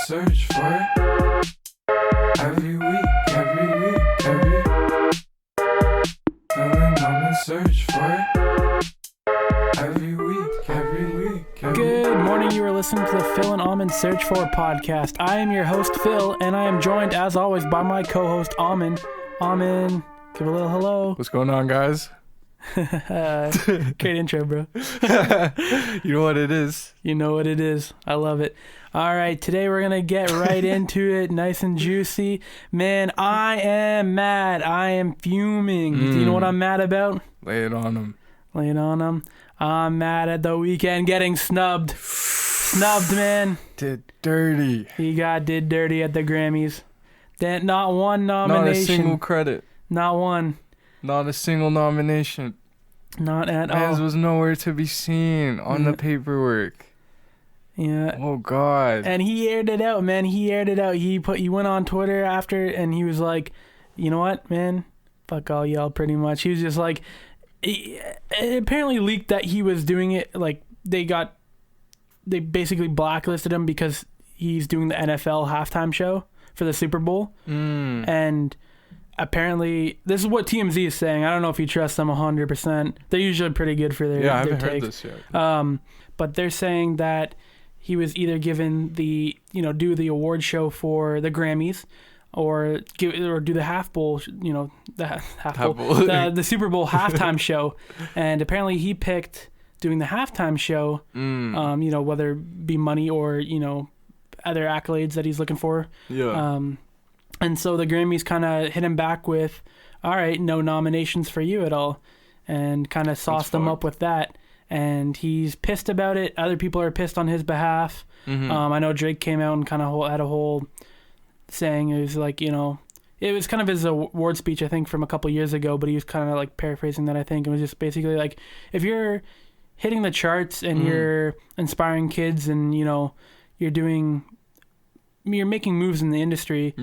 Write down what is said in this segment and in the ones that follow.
search for it. Every week. Feeling I'm in search for it. Every week. Good morning, you are listening to the Phil and Aman Search For podcast. I am your host, Phil, and I am joined, as always, by my co-host, Aman. Aman, give a little hello. What's going on, guys? Great intro, bro. You know what it is. You know what it is. I love it. All right, today we're going to get right into it, nice and juicy. Man, I am mad. I am fuming. Do you know what I'm mad about? Lay it on them. I'm mad at the Weeknd getting snubbed. Snubbed, man. Did dirty. He did dirty at the Grammys. Not one nomination. Not a single credit. Not one. Not a single nomination. Not at all. Man's was nowhere to be seen on the paperwork. Yeah. Oh, God. And he aired it out, man. He went on Twitter after, and he was like, you know what, man? Fuck all y'all, pretty much. He was just like, it apparently leaked that he was doing it, like, they basically blacklisted him because he's doing the NFL halftime show for the Super Bowl. And apparently, this is what TMZ is saying. I don't know if you trust them 100%. They're usually pretty good for their I haven't take. heard this yet. But they're saying that he was either given do the award show for the Grammys, or do the half bowl, the Super Bowl halftime show, and apparently he picked doing the halftime show. Whether it be money or other accolades that he's looking for. Yeah. And so the Grammys kind of hit him back with, all right, no nominations for you at all, and kind of sauced him up with that. And he's pissed about it. Other people are pissed on his behalf. I know Drake came out and kind of had a whole saying. It was like, it was kind of his award speech, I think, from a couple years ago, but he was kind of like paraphrasing that, I think. It was just basically like, if you're hitting the charts and you're inspiring kids and, you're making moves in the industry,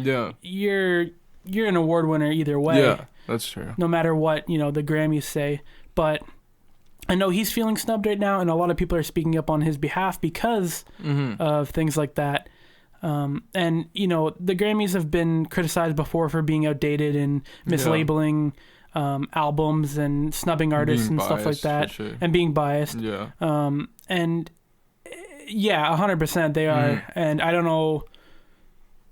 you're an award winner either way. Yeah, that's true. No matter what, the Grammys say. But I know he's feeling snubbed right now, and a lot of people are speaking up on his behalf because of things like that. And, the Grammys have been criticized before for being outdated and mislabeling albums and snubbing artists and stuff like that, and being biased. Yeah. And, yeah, 100% they are. And I don't know...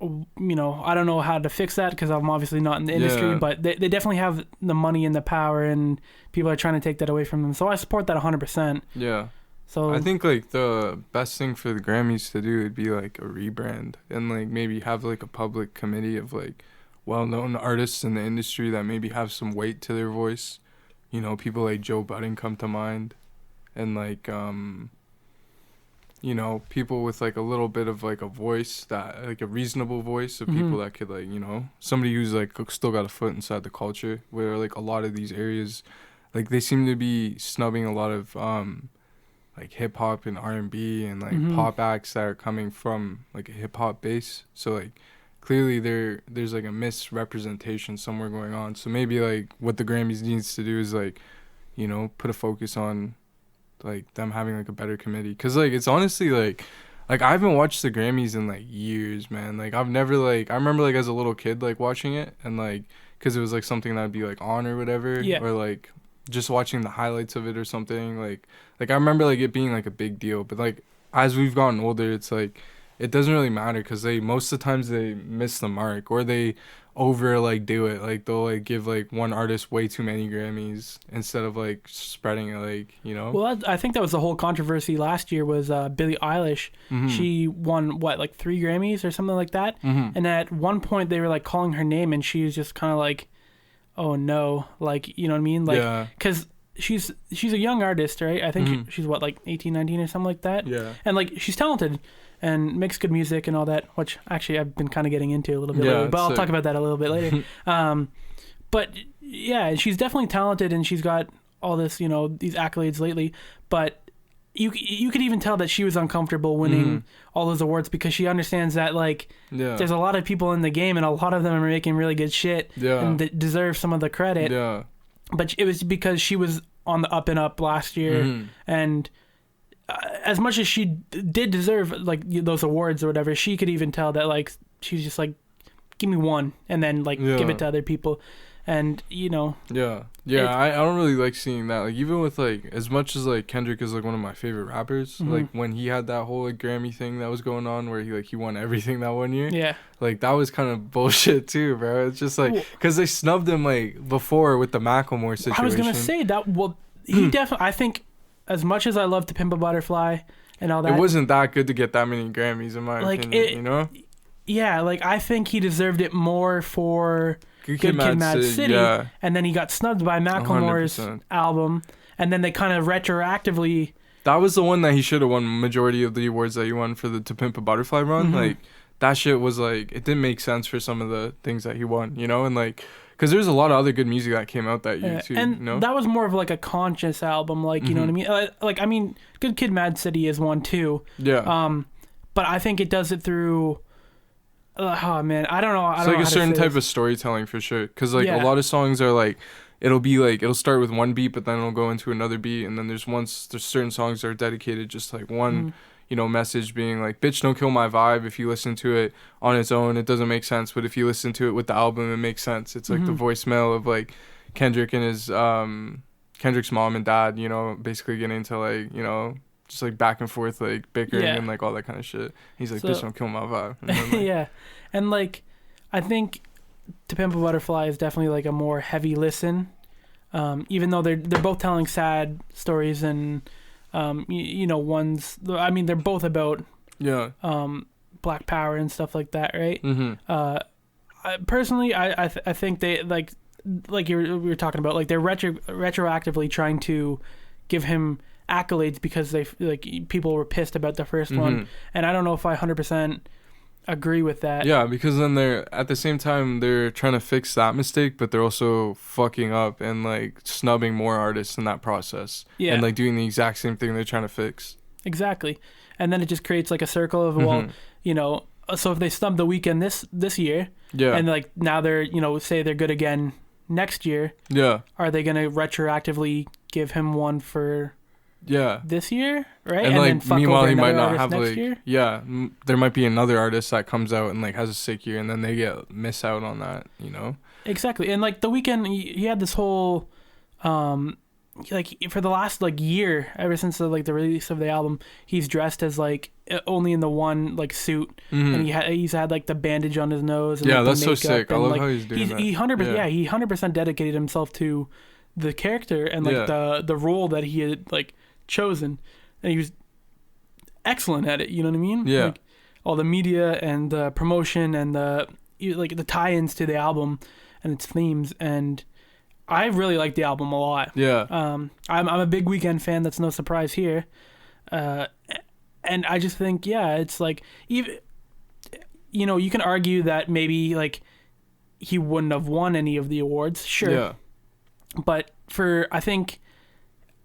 I don't know how to fix that because I'm obviously not in the industry, but they definitely have the money and the power, and people are trying to take that away from them. So I support that 100%. Yeah. So I think like the best thing for the Grammys to do would be like a rebrand, and like maybe have like a public committee of like well-known artists in the industry that maybe have some weight to their voice. People like Joe Budden come to mind, and like people with like a little bit of like a voice, that like a reasonable voice of people that could like, somebody who's like still got a foot inside the culture, where like a lot of these areas, like they seem to be snubbing a lot of like hip hop and R&B and like pop acts that are coming from like a hip hop base. So like clearly there's like a misrepresentation somewhere going on. So maybe like what the Grammys needs to do is like, put a focus on like them having like a better committee, because like it's honestly like I haven't watched the Grammys in like years, man. Like I've never like I remember like as a little kid like watching it, and like because it was like something that would be like on or whatever, or like just watching the highlights of it or something. Like I remember like it being like a big deal, but like as we've gotten older, it's like it doesn't really matter, because most of the times they miss the mark, or they over like do it. Like they'll like give like one artist way too many Grammys instead of like spreading it, like, Well, I think that was the whole controversy last year was Billie Eilish. She won like 3 Grammys or something like that, and at one point they were like calling her name, and she was just kind of like, oh no, like, you know what I mean, like, because she's a young artist, right? I think she's like 18, 19 or something like that. And like she's talented and makes good music and all that, which actually I've been kind of getting into a little bit lately, but I'll talk about that a little bit later. But yeah, she's definitely talented, and she's got all this, these accolades lately, but you could even tell that she was uncomfortable winning all those awards, because she understands that like there's a lot of people in the game, and a lot of them are making really good shit and deserve some of the credit. But it was because she was on the up and up last year, and as much as she did deserve like those awards or whatever, she could even tell that like she's just like, give me one and then like give it to other people. And I don't really like seeing that, like even with like as much as like Kendrick is like one of my favorite rappers, like when he had that whole like Grammy thing that was going on where he won everything that 1 year, like that was kind of bullshit too, bro. It's just like because they snubbed him like before with the Macklemore situation. I was gonna say that. Well, he definitely, I think, as much as I love To Pimp a Butterfly and all that, it wasn't that good to get that many Grammys in my opinion. Yeah, like I think he deserved it more for Good Kid, Mad City, and then he got snubbed by Macklemore's 100%. Album, and then they kind of retroactively. That was the one that he should have won majority of the awards that he won for the To Pimp a Butterfly run. Like that shit was like it didn't make sense for some of the things that he won, and like because there's a lot of other good music that came out that year too. And that was more of like a conscious album, like you know what I mean. Like I mean, Good Kid, Mad City is one too. Yeah. But I think it does it through. Oh man, I don't know. It's like a certain type of storytelling for sure. Because like a lot of songs are like, it'll start with one beat, but then it'll go into another beat, and then there's certain songs that are dedicated just like one, message being like, bitch, don't kill my vibe. If you listen to it on its own, it doesn't make sense. But if you listen to it with the album, it makes sense. It's like the voicemail of like Kendrick and his Kendrick's mom and dad, basically getting into like just like back and forth like bickering and like all that kind of shit. He's like, bitch, don't kill my vibe. And then, like, yeah, and like I think To Pimp a Butterfly is definitely like a more heavy listen, even though they're both telling sad stories and one's, I mean, they're both about Black Power and stuff like that, right? Personally, I think they like we were talking about, like they're retroactively trying to give him accolades because they like people were pissed about the first one, and I don't know if I 100% agree with that. Yeah, because then they're at the same time they're trying to fix that mistake, but they're also fucking up and like snubbing more artists in that process. Yeah, and like doing the exact same thing they're trying to fix. Exactly, and then it just creates like a circle of so if they snub The Weeknd this year, and like now they're say they're good again next year, are they gonna retroactively give him one for this year, right? And like then meanwhile he might not have like year? There might be another artist that comes out and like has a sick year, and then they miss out on that, Exactly. And like The Weeknd, he had this whole like for the last like year, ever since the release of the album, he's dressed as like only in the one like suit, and he's had like the bandage on his nose and like, that's the so sick. I love how he's doing that. He 100% dedicated himself to the character and like the role that he had like chosen, and he was excellent at it, you know what I mean? Like all the media and the promotion and the tie-ins to the album and its themes, and I really like the album a lot. I'm a big Weeknd fan, that's no surprise here, and I just think it's like, even you can argue that maybe like he wouldn't have won any of the awards, but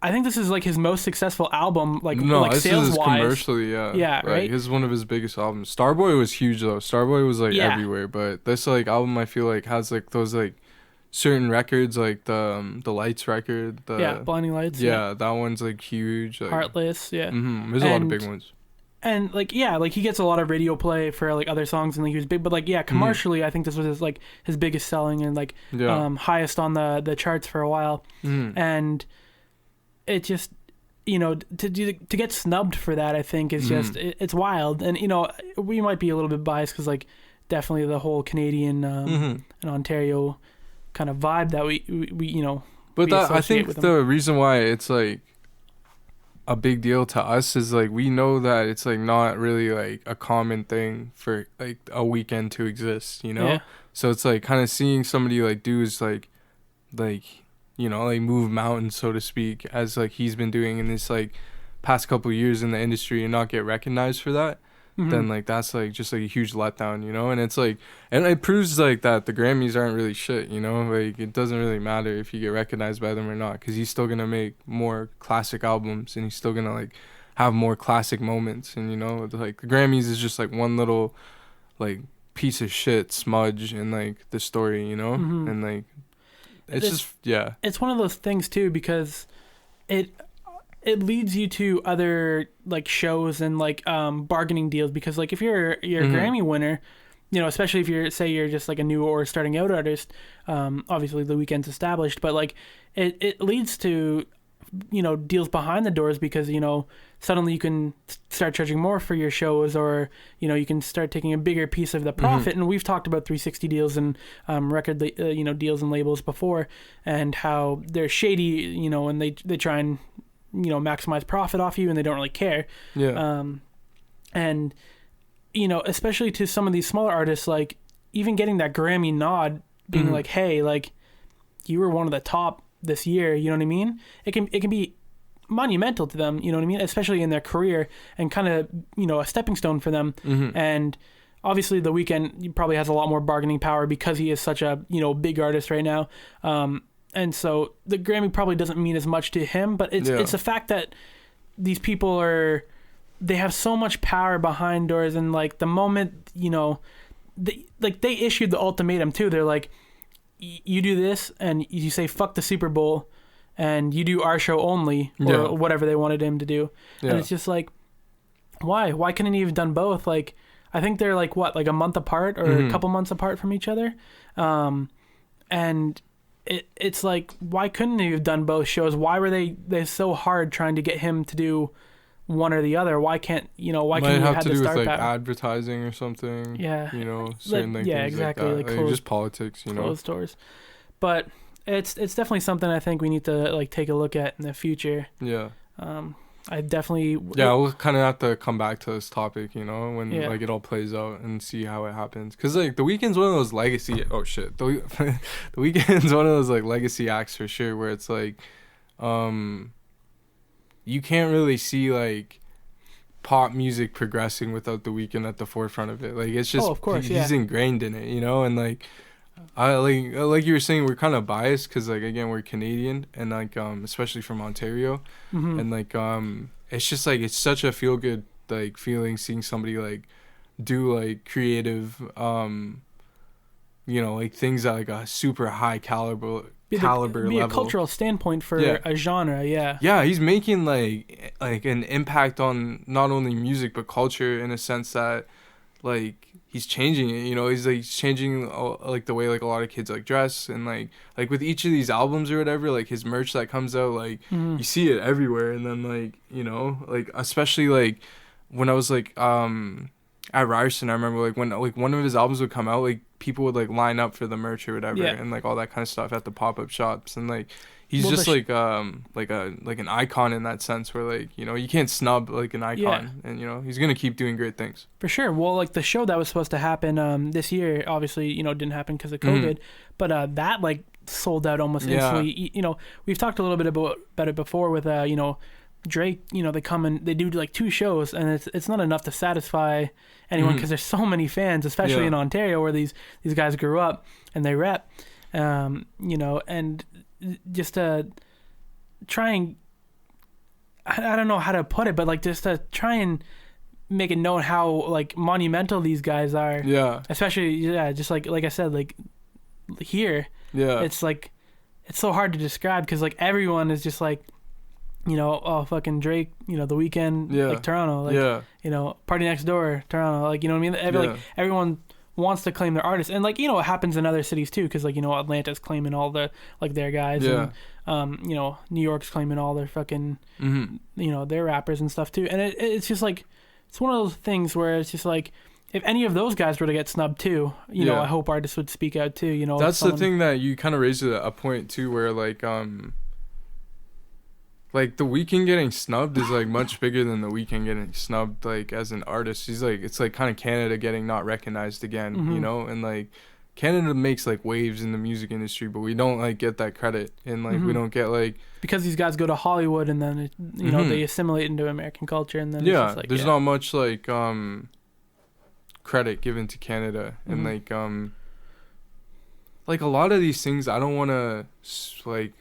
I think this is like his most successful album, like sales wise. Commercially, right. This is one of his biggest albums. Starboy was huge though. Starboy was like everywhere, but this like album I feel like has like those like certain records, like the Lights record, Blinding Lights. That one's like huge. Like, Heartless, there's a lot of big ones. And like he gets a lot of radio play for like other songs, and like he was big, but like commercially, I think this was his biggest selling and like highest on the charts for a while, and it just to get snubbed for that, I think is just it's wild, and we might be a little bit biased because like definitely the whole Canadian and Ontario kind of vibe that we but I think the reason why it's like a big deal to us is like we know that it's like not really like a common thing for like a Weeknd to exist, so it's like kind of seeing somebody like do is like move mountains, so to speak, as like he's been doing in this like past couple years in the industry, and not get recognized for that, then like that's like just like a huge letdown, and it's like, and it proves like that the Grammys aren't really shit, like it doesn't really matter if you get recognized by them or not, because he's still gonna make more classic albums, and he's still gonna like have more classic moments, and like the Grammys is just like one little like piece of shit smudge in like the story, and like it's just it's one of those things too, because it it leads you to other like shows and like bargaining deals, because like if you're a Grammy winner, you know, especially if you're just like a new or starting out artist, obviously the Weeknd's established, but like it leads to, you know, deals behind the doors, because, you know, suddenly you can start charging more for your shows, or, you know, you can start taking a bigger piece of the profit. And we've talked about 360 deals and record you know, deals and labels before, and how they're shady, you know, and they try and, you know, maximize profit off you, and they don't really care. And you know, especially to some of these smaller artists, like even getting that Grammy nod, being like, hey, like you were one of the top this year, you know what I mean? It can be monumental to them, you know what I mean? Especially in their career, and kind of, you know, a stepping stone for them. And obviously the Weeknd probably has a lot more bargaining power because he is such a, you know, big artist right now. And so the Grammy probably doesn't mean as much to him, but it's the fact that these people they have so much power behind doors, and like the moment, you know, they issued the ultimatum too. They're like, you do this and you say fuck the Super Bowl, and you do our show only, or whatever they wanted him to do. And it's just like, why couldn't he have done both? Like, I think they're like what, like a month apart, or a couple months apart from each other. And it's like, why couldn't he have done both shows? Why were they so hard trying to get him to do one or the other? Why can't you have to do with like power? advertising or something? Yeah, you know, certain like, things exactly. like that. Like just politics, you know, closed doors. But it's definitely something I think we need to like take a look at in the future. I definitely we'll kind of have to come back to this topic, you know, when like it all plays out, and see how it happens, because like the Weeknd's one of those legacy the Weeknd's one of those like legacy acts for sure, where it's like you can't really see like pop music progressing without the Weeknd at the forefront of it. Like it's just, of course, he's ingrained in it, you know. And like I like you were saying, we're kind of biased because like, again, we're Canadian, and like especially from Ontario, and like it's just like, it's such a feel good like feeling seeing somebody like do like creative you know, like things at like a super high caliber be level. A cultural standpoint for a genre. He's making like an impact on not only music but culture, in a sense that like he's changing it, you know. He's like changing like the way like a lot of kids like dress, and like with each of these albums or whatever, like his merch that comes out, like you see it everywhere. And then like, you know, like especially like when I was like at Ryerson, I remember like when like one of his albums would come out, like people would like line up for the merch or whatever, and like all that kind of stuff at the pop-up shops. And like he's just like an icon in that sense, where like, you know, you can't snub like an icon, and you know, he's gonna keep doing great things for sure. Well, like the show that was supposed to happen this year, obviously, you know, didn't happen because of COVID, but that like sold out almost instantly. You know, we've talked a little bit about it before with you know, Drake. You know, they come and they do like 2 shows, and it's not enough to satisfy anyone, because there's so many fans, especially in Ontario, where these guys grew up and they rep. You know, and just to try and, I don't know how to put it, but like just to try and make it known how like monumental these guys are. Especially just like I said, like here. It's like, it's so hard to describe, because like everyone is just like, you know, oh, fucking Drake, you know, The Weeknd, like Toronto, like, you know, Party Next Door, Toronto, like, you know what I mean? Like everyone wants to claim their artists, and like, you know, it happens in other cities too, because like, you know, Atlanta's claiming all the like their guys, and you know, New York's claiming all their fucking you know, their rappers and stuff too. And it's just like, it's one of those things where it's just like, if any of those guys were to get snubbed too, you know, I hope artists would speak out too, you know. That's the thing that you kind of raised a point too, where like the Weeknd getting snubbed is like much bigger than the Weeknd getting snubbed like as an artist. He's like, it's like kind of Canada getting not recognized again, you know. And like Canada makes like waves in the music industry, but we don't like get that credit, and like we don't get like, because these guys go to Hollywood, and then you know, they assimilate into American culture, and then it's just like, there's not much like credit given to Canada. And like a lot of these things, I don't want to like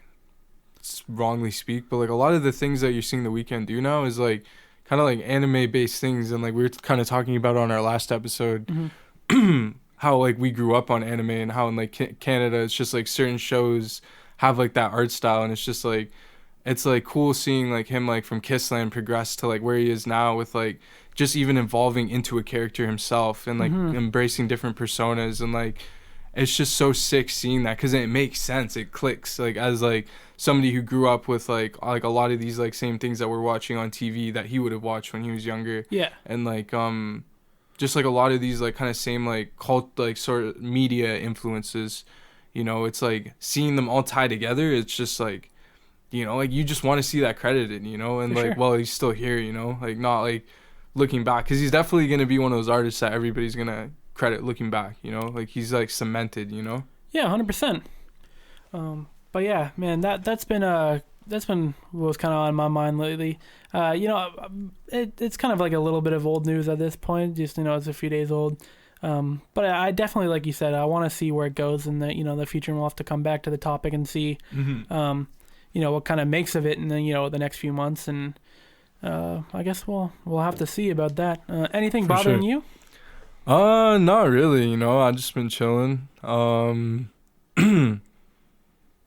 wrongly speak, but like a lot of the things that you're seeing the Weeknd do now is like kind of like anime based things. And like we were kind of talking about on our last episode, how like we grew up on anime, and how in like Canada it's just like certain shows have like that art style, and it's just like, it's like cool seeing like him like from Kissland progress to like where he is now with like just even evolving into a character himself and like embracing different personas, and like it's just so sick seeing that because it makes sense, it clicks like as like somebody who grew up with like a lot of these like same things that we're watching on TV that he would have watched when he was younger. Yeah. And like just like a lot of these like kind of same like cult like sort of media influences, you know, it's like seeing them all tie together, it's just like, you know, like you just want to see that credited, you know, and For like sure. while he's still here, you know, like not like looking back, because he's definitely going to be one of those artists that everybody's going to credit looking back, you know, like he's like cemented, you know. Yeah, 100%. But yeah, man, that's been what was kind of on my mind lately. You know, it's kind of like a little bit of old news at this point. Just, you know, it's a few days old. But I definitely, like you said, I want to see where it goes in the, you know, the future, and we'll have to come back to the topic and see, you know, what kind of makes of it in the, you know, the next few months. And I guess we'll have to see about that. Anything bothering you? Not really, you know, I've just been chilling.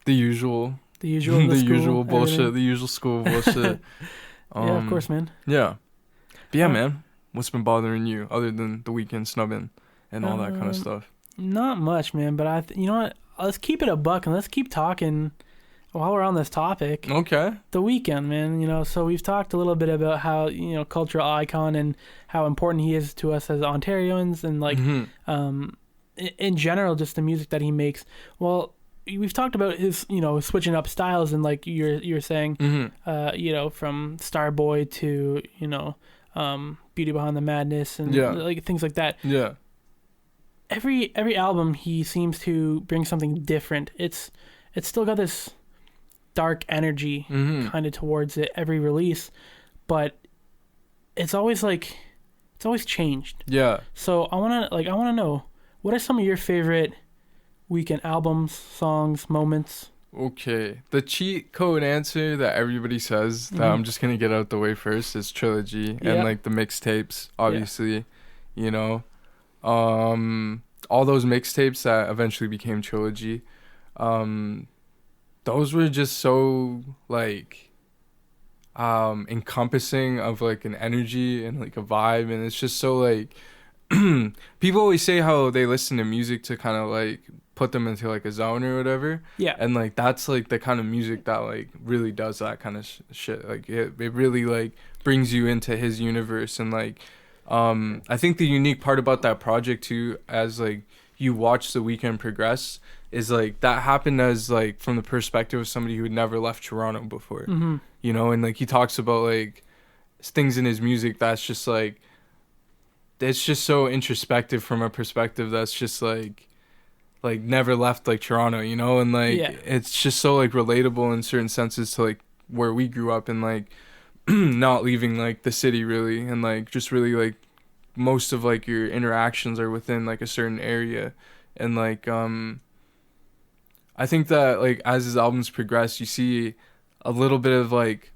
The usual The usual bullshit, everything. The usual school bullshit. Yeah, of course, man. Yeah. But yeah, man, what's been bothering you other than the Weeknd snubbing and all that kind of stuff? Not much, man, but you know what? Let's keep it a buck and let's keep talking while we're on this topic. Okay. The Weeknd, man, you know, so we've talked a little bit about how, you know, cultural icon and how important he is to us as Ontarians, and like in general, just the music that he makes. Well, we've talked about his, you know, switching up styles, and like you're saying, you know, from Starboy to, you know, Beauty Behind the Madness, and like things like that. Yeah. Every album he seems to bring something different. It's still got this dark energy kind of towards it every release, but it's always changed. Yeah. So I want to know, what are some of your favorite Weeknd albums, songs, moments? Okay, the cheat code answer that everybody says that I'm just gonna get out the way first is Trilogy and like the mixtapes, obviously, you know, all those mixtapes that eventually became Trilogy, those were just so like encompassing of like an energy and like a vibe, and it's just so like people always say how they listen to music to kind of like put them into like a zone or whatever. Yeah. And like that's like the kind of music that like really does that kind of shit. Like it really like brings you into his universe. And like I think the unique part about that project too, as like you watch the Weeknd progress, is like that happened as like from the perspective of somebody who had never left Toronto before. You know, and like he talks about like things in his music that's just like, it's just so introspective from a perspective that's just like never left like Toronto, you know, and like it's just so like relatable in certain senses to like where we grew up, and like not leaving like the city really, and like just really like most of like your interactions are within like a certain area. And like I think that like as his albums progress, you see a little bit of like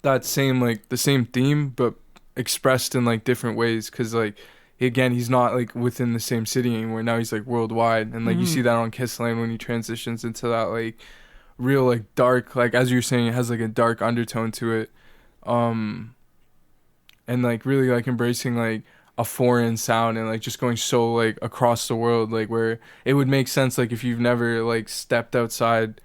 that same like the same theme but expressed in like different ways, because like again he's not like within the same city anymore, now he's like worldwide, and like you see that on Kissland when he transitions into that like real like dark, like as you're saying, it has like a dark undertone to it, and like really like embracing like a foreign sound and like just going so like across the world, like where it would make sense like if you've never like stepped outside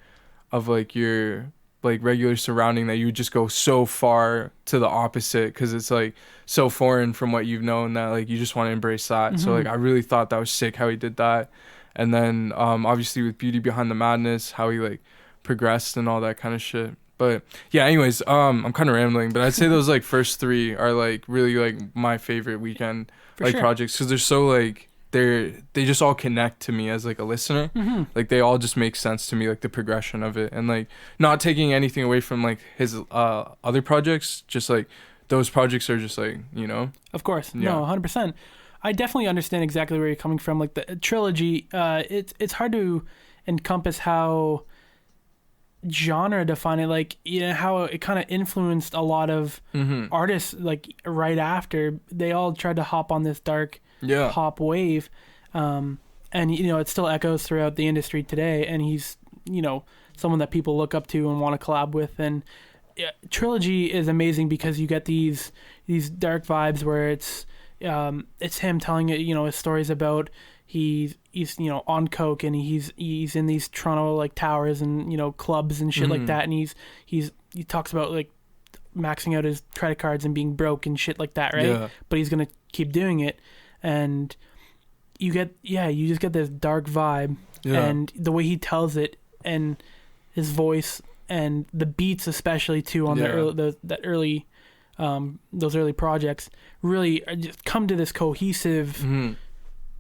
of like your like regular surrounding, that you would just go so far to the opposite because it's like so foreign from what you've known that like you just want to embrace that. So like I really thought that was sick how he did that. And then obviously with Beauty Behind the Madness, how he like progressed and all that kind of shit. But yeah, anyways, I'm kind of rambling, but I'd say those like first three are like really like my favorite Weeknd like projects, because they're so like they just all connect to me as like a listener. Like they all just make sense to me, like the progression of it, and like not taking anything away from like his other projects, just like those projects are just like, you know. Of course, no, 100%. I definitely understand exactly where you're coming from. Like the Trilogy, it's hard to encompass how genre defining, like, you know, how it kind of influenced a lot of artists. Like right after, they all tried to hop on this dark pop wave, and you know it still echoes throughout the industry today. And he's, you know, someone that people look up to and want to collab with. And Trilogy is amazing because you get these dark vibes where it's him telling it, his stories about he's on coke and he's in these Toronto like towers and clubs and shit like that, and he talks about like maxing out his credit cards and being broke and shit like that, right? Yeah. But he's gonna keep doing it, and you just get this dark vibe, and the way he tells it and his voice and the beats especially too on those early projects really just come to this cohesive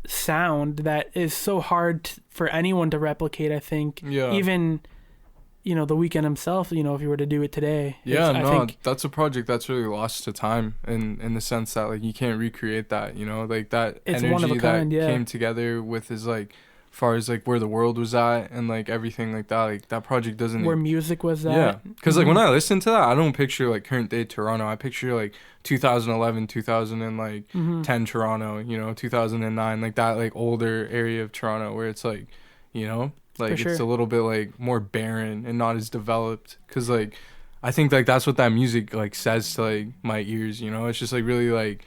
sound that is so hard for anyone to replicate, I think. Yeah. Even the Weeknd himself, if you were to do it today. Yeah, I think that's a project that's really lost to time in the sense that like you can't recreate that, like that energy one of a kind, that came together with his like far as like where the world was at and like everything like that, like that project doesn't where music was at. Yeah, because like when I listen to that, I don't picture like current day Toronto. I picture like 2011, 2010 Toronto, 2009, like that like older area of Toronto where it's like, like it's a little bit like more barren and not as developed. Because like I think like that's what that music like says to like my ears. It's just like really like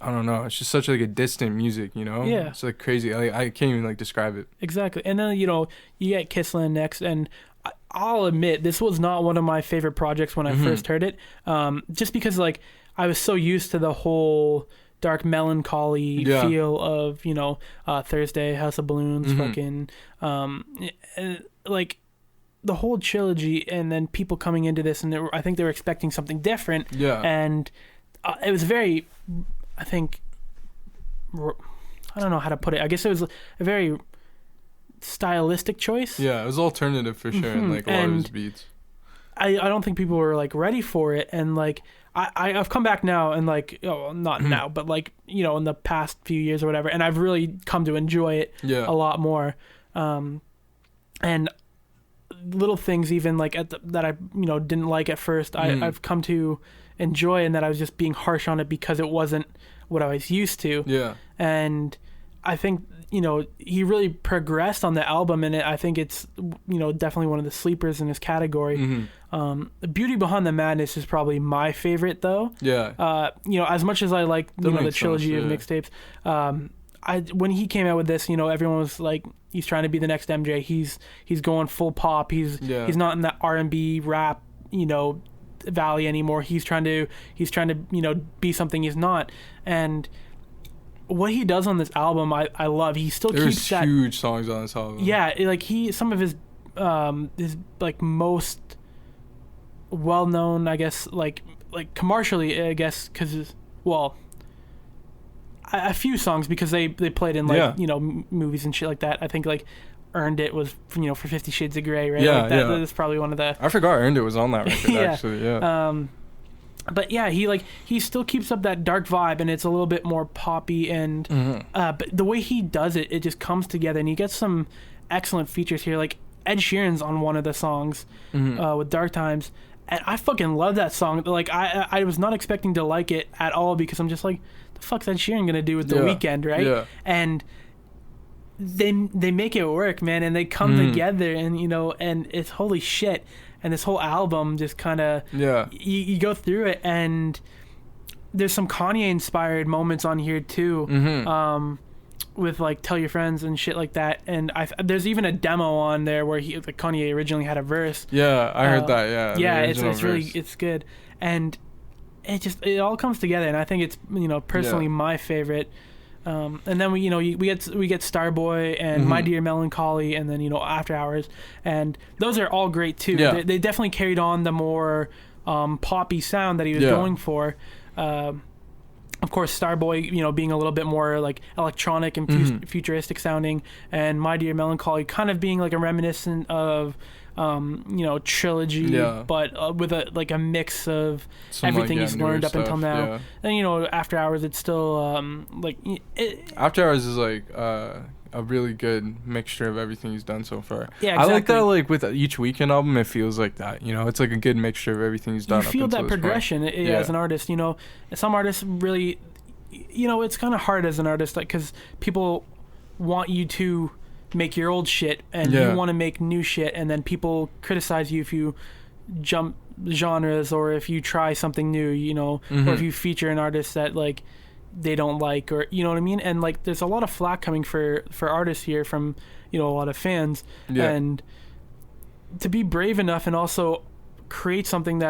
I don't know. It's just such like a distant music, Yeah. It's like crazy. I can't even like describe it. Exactly. And then you get Kissland next, and I'll admit this was not one of my favorite projects when I first heard it. Just because like I was so used to the whole dark melancholy feel of Thursday, House of Balloons, fucking and, like the whole trilogy, and then people coming into this and I think they were expecting something different. Yeah. And it was very. I think, I don't know how to put it. I guess it was a very stylistic choice. Yeah, it was alternative for sure, and like a lot of his beats. I don't think people were like ready for it, and like I've come back now and like not now, but like in the past few years or whatever, and I've really come to enjoy it a lot more. And little things even like that I didn't like at first, I've come to enjoy, and that I was just being harsh on it because it wasn't what I was used to. Yeah. And I think he really progressed on the album, and I think it's definitely one of the sleepers in his category. Beauty Behind the Madness is probably my favorite though. Yeah. As much as I like the trilogy of mixtapes, when he came out with this, everyone was like, he's trying to be the next MJ. He's going full pop. He's not in that R&B rap valley anymore. He's trying to be something he's not. And what he does on this album, I love. He still keeps that huge songs on this album. Yeah, like some of his like most well known, I guess, like commercially, I guess, because a few songs because they played in like movies and shit like that. I think like Earned It was for 50 Shades of Grey, right? Yeah, like that's probably one of the. I forgot Earned It was on that record actually. Yeah. But yeah, he still keeps up that dark vibe, and it's a little bit more poppy, and but the way he does it, it just comes together, and you get some excellent features here. Like Ed Sheeran's on one of the songs with Dark Times, and I fucking love that song. Like I was not expecting to like it at all because I'm just like, the fuck's Ed Sheeran gonna do with The Weeknd, right? Yeah. And they make it work, man, and they come together, and and it's holy shit. And this whole album just kind of you go through it, and there's some Kanye inspired moments on here too, with like Tell Your Friends and shit like that. And there's even a demo on there where Kanye originally had a verse. Yeah, I heard that. Yeah, it's really good, and it all comes together, and I think it's personally my favorite. And then we get Starboy and My Dear Melancholy, and then After Hours, and those are all great too. Yeah. They definitely carried on the more poppy sound that he was going for. Of course, Starboy, being a little bit more like electronic and futuristic sounding, and My Dear Melancholy kind of being like a reminiscent of Trilogy, but with a mix of everything he's learned up until now. And After Hours, it's still After Hours is like a really good mixture of everything he's done so far. Yeah, exactly. I like that. Like with each Weeknd album, it feels like that. It's like a good mixture of everything he's done. You feel that progression as an artist. Some artists really, it's kind of hard as an artist, like because people want you to make your old shit and you want to make new shit, and then people criticize you if you jump genres or if you try something new, you know, or if you feature an artist that like they don't like, or you know what I mean. And like there's a lot of flack coming for artists here from, you know, a lot of fans, and to be brave enough and also create something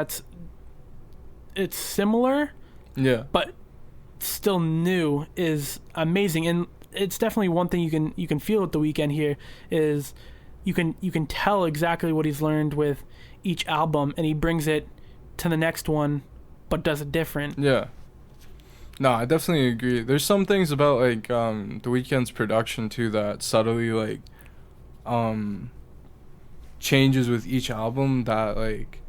it's similar but still new is amazing. And it's definitely one thing you can feel with The Weeknd here is you can tell exactly what he's learned with each album, and he brings it to the next one but does it different. No, I definitely agree. There's some things about like The Weeknd's production too that subtly like changes with each album, that like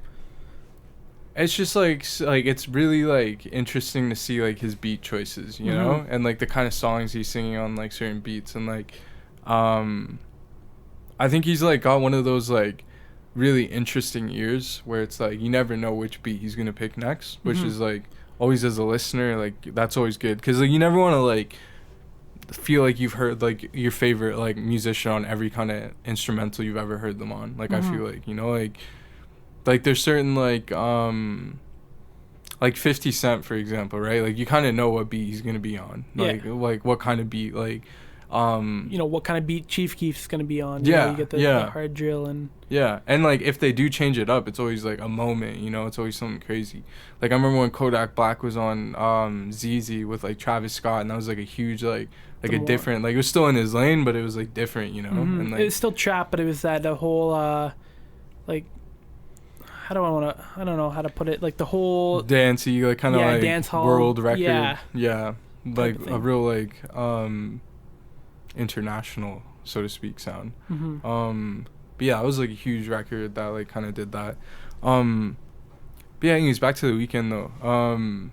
it's just like it's really like interesting to see like his beat choices, you know, and like the kind of songs he's singing on like certain beats. And like I think he's like got one of those like really interesting ears where it's like you never know which beat he's gonna pick next, which is like always, as a listener, like that's always good, because like you never want to like feel like you've heard like your favorite like musician on every kind of instrumental you've ever heard them on. Like I feel like, you know, like there's certain like 50 Cent, for example, right? Like you kind of know what beat he's gonna be on, like what kind of beat, like you know, what kind of beat Chief Keef's gonna be on. You know, you get the hard drill and and like if they do change it up, it's always like a moment, you know, it's always something crazy. Like I remember when Kodak Black was on ZZ with like Travis Scott, and that was like a huge like a different, like it was still in his lane, but it was like different, you know. And like, it was still trap, but it was that the whole like, I don't know how to put it, like the whole dancey, like kind of like dance hall world record, like a real like international, so to speak, sound. But yeah, it was like a huge record that like kind of did that. But yeah, anyways, back to The Weeknd though.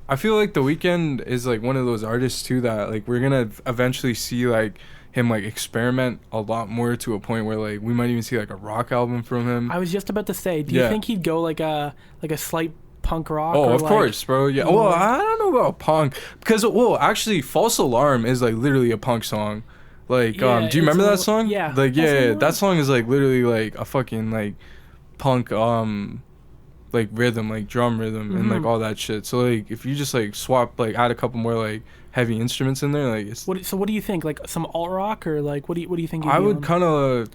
I feel like The Weeknd is like one of those artists too that like we're gonna eventually see like him like experiment a lot more, to a point where like we might even see like a rock album from him. I was just about to say, do you think he'd go like a slight punk rock? Oh, of course, bro. Yeah. Well, I don't know about punk, because actually, False Alarm is like literally a punk song. Like, do you remember that song? Yeah. Like, that song is like literally like a fucking like punk like rhythm, like drum rhythm, and like all that shit. So like if you just like swap, like add a couple more like heavy instruments in there, like it's... So what do you think? Like some alt rock, or like what do you think? I would kind of...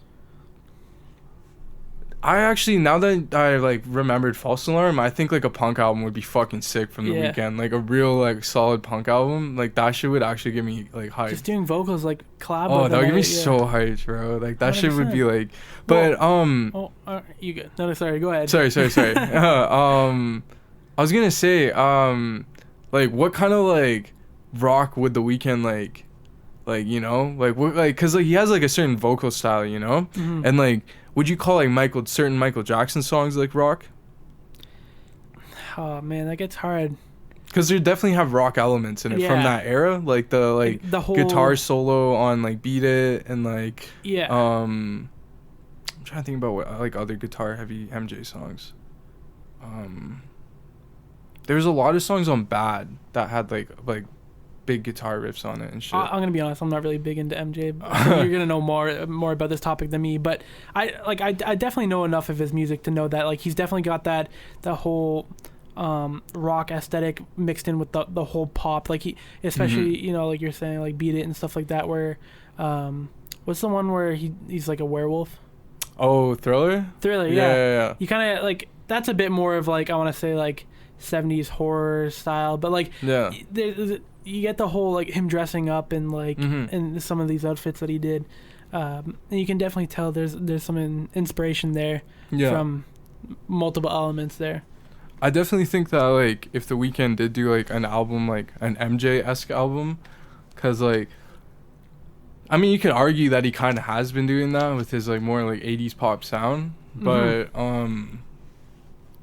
I actually, now that I like remembered False Alarm, I think like a punk album would be fucking sick from The Weeknd. Like a real like solid punk album, like that shit would actually get me like hyped. Just doing vocals like collab. Oh, that would get me so hyped, bro. Like that 100%. Shit would be like, but you good? No, sorry, go ahead. Sorry. I was gonna say like what kind of like rock would The Weeknd like, you know, like what, like, cause like he has like a certain vocal style, you know, and like, would you call like certain Michael Jackson songs like rock? Oh man, that gets hard. Cause they definitely have rock elements in it from that era, like the whole guitar solo on like Beat It, and like I'm trying to think about what like other guitar heavy MJ songs. There was a lot of songs on Bad that had like big guitar riffs on it and shit. I'm gonna be honest, I'm not really big into MJ. So you're gonna know more about this topic than me, but I definitely know enough of his music to know that like he's definitely got the whole rock aesthetic mixed in with the whole pop, like he especially you know, like you're saying, like Beat It and stuff like that, where what's the one where he's like a werewolf? Oh, Thriller, yeah. You kind of like, that's a bit more of like, I want to say like 70s horror style, but like you get the whole like him dressing up in like in some of these outfits that he did, and you can definitely tell there's some inspiration there from multiple elements there. I definitely think that like if The Weeknd did do like an album, like an MJ-esque album, because like I mean you could argue that he kind of has been doing that with his like more like 80s pop sound, but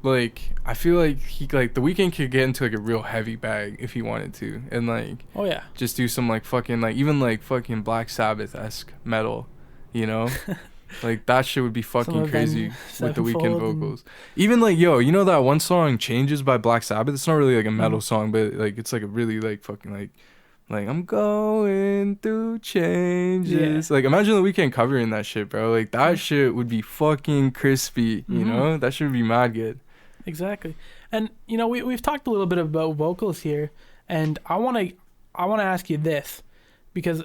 like I feel like The Weeknd could get into like a real heavy bag if he wanted to, and like just do some like fucking like even like fucking Black Sabbath-esque metal, you know. Like that shit would be fucking crazy with The Weeknd vocals. Even like, yo, you know that one song Changes by Black Sabbath? It's not really like a metal song, but like it's like a really like fucking like Like, I'm going through changes. Like, imagine the Weeknd covering that shit, bro. Like, that shit would be fucking crispy, you know? That should be mad good. Exactly. And, you know, we've talked a little bit about vocals here, and I want to ask you this, because,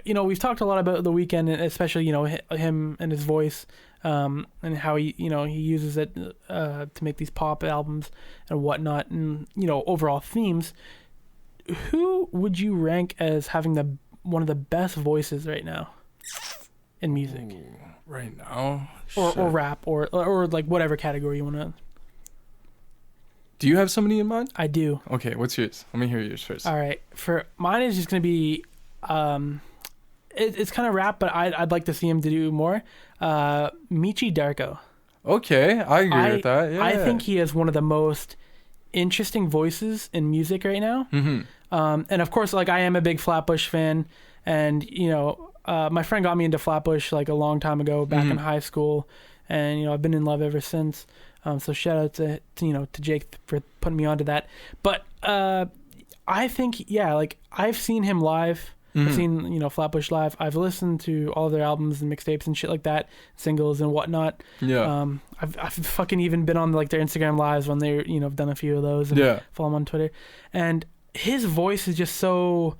you know, we've talked a lot about the Weeknd, and especially, you know, him and his voice, and how he uses it to make these pop albums and whatnot, and, you know, overall themes. Who would you rank as having one of the best voices right now in music? Ooh, right now? Or rap, or like whatever category you want to. Do you have somebody in mind? I do. Okay, what's yours? Let me hear yours first. All right. For mine is just going to be, it's kind of rap, but I'd like to see him to do more. Michi Darko. Okay, I agree with that. Yeah. I think he has one of the most interesting voices in music right now. And of course, like, I am a big Flatbush fan, and, you know, my friend got me into Flatbush like a long time ago, back in high school, and, you know, I've been in love ever since. So shout out to Jake for putting me onto that. But I think, yeah, like, I've seen him live. I've seen, you know, Flatbush live. I've listened to all their albums and mixtapes and shit like that, singles and whatnot. Yeah. I've fucking even been on, like, their Instagram lives when they, you know, have done a few of those, and follow him on Twitter. And his voice is just so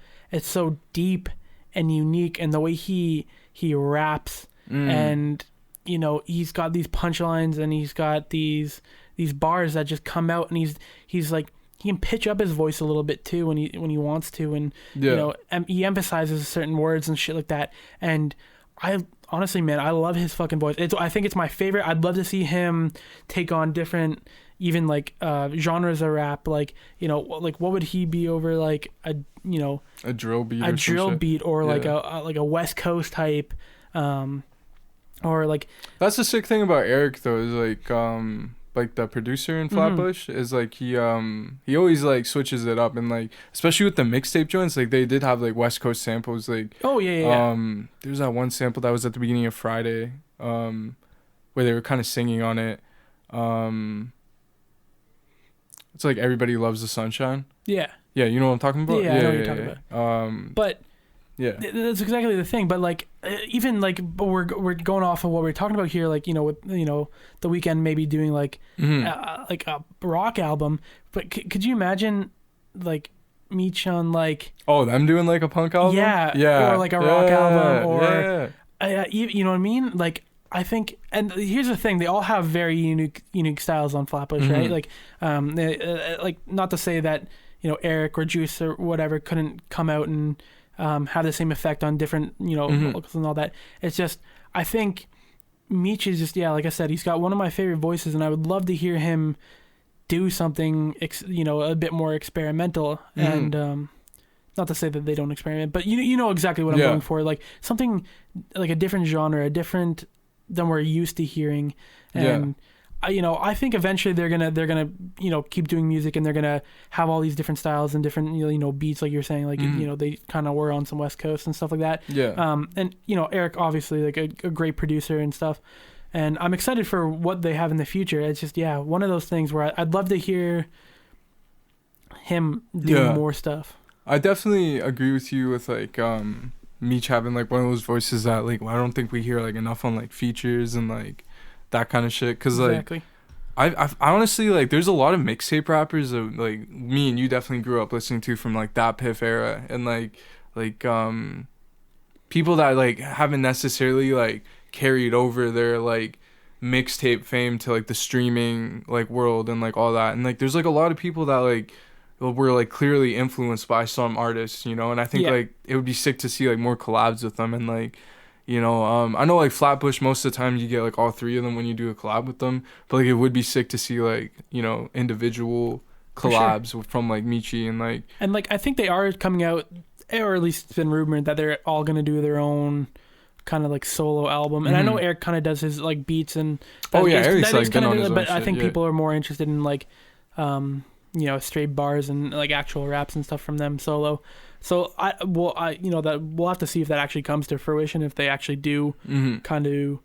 deep and unique, and the way he raps, and, you know, he's got these punchlines, and he's got these bars that just come out, and he's like, he can pitch up his voice a little bit too when he wants to, and you know, he emphasizes certain words and shit like that. And I honestly, man, I love his fucking voice. I think it's my favorite. I'd love to see him take on different, even like genres of rap. Like, you know, like, what would he be over, like, a drill beat, or like a West Coast type, or like. That's the sick thing about Eric though, is like the producer in Flatbush is like, he always like switches it up, and like, especially with the mixtape joints, like, they did have like West Coast samples, like, there's that one sample that was at the beginning of Friday, where they were kind of singing on it. It's like Everybody Loves the Sunshine. Yeah, you know what I'm talking about. I know what you're talking about. But that's exactly the thing. But like, even like, we're going off of what we're talking about here, like, you know, with, you know, the Weeknd maybe doing like like a rock album, but could you imagine like Meech on like them doing like a punk album, or like a rock album, or you know what I mean? Like, I think, and here's the thing, they all have very unique styles on Flatbush, right? Like, like, not to say that, you know, Eric or Juice or whatever couldn't come out and have the same effect on different, you know, vocals and all that. It's just, I think Meech is just, like I said, he's got one of my favorite voices, and I would love to hear him do something, you know, a bit more experimental. And not to say that they don't experiment, but you know exactly what I'm going for, like something like a different genre, different than we're used to hearing. And you know, I think eventually they're gonna you know, keep doing music, and they're gonna have all these different styles and different, you know, beats, like you're saying, like you know, they kind of were on some West Coast and stuff like that. And you know, Eric obviously like a great producer and stuff, and I'm excited for what they have in the future. It's just one of those things where I'd love to hear him do more stuff. I definitely agree with you with like Meech having like one of those voices that like I don't think we hear like enough on like features and like that kind of shit, because like I honestly, like, there's a lot of mixtape rappers that like me and you definitely grew up listening to from like that Piff era, and like people that like haven't necessarily like carried over their like mixtape fame to like the streaming like world and like all that. And like there's like a lot of people that like were like clearly influenced by some artists, you know, and I think like it would be sick to see like more collabs with them. And like, you know, I know like Flatbush, most of the time you get like all three of them when you do a collab with them, but like it would be sick to see like, you know, individual collabs from like Michi and like I think they are coming out, or at least it's been rumored that they're all gonna do their own kind of like solo album. And I know Eric kind of does his like beats and Eric's like been on his own but I shit, think people are more interested in like you know, straight bars and like actual raps and stuff from them solo. So I you know, that we'll have to see if that actually comes to fruition, if they actually do kind of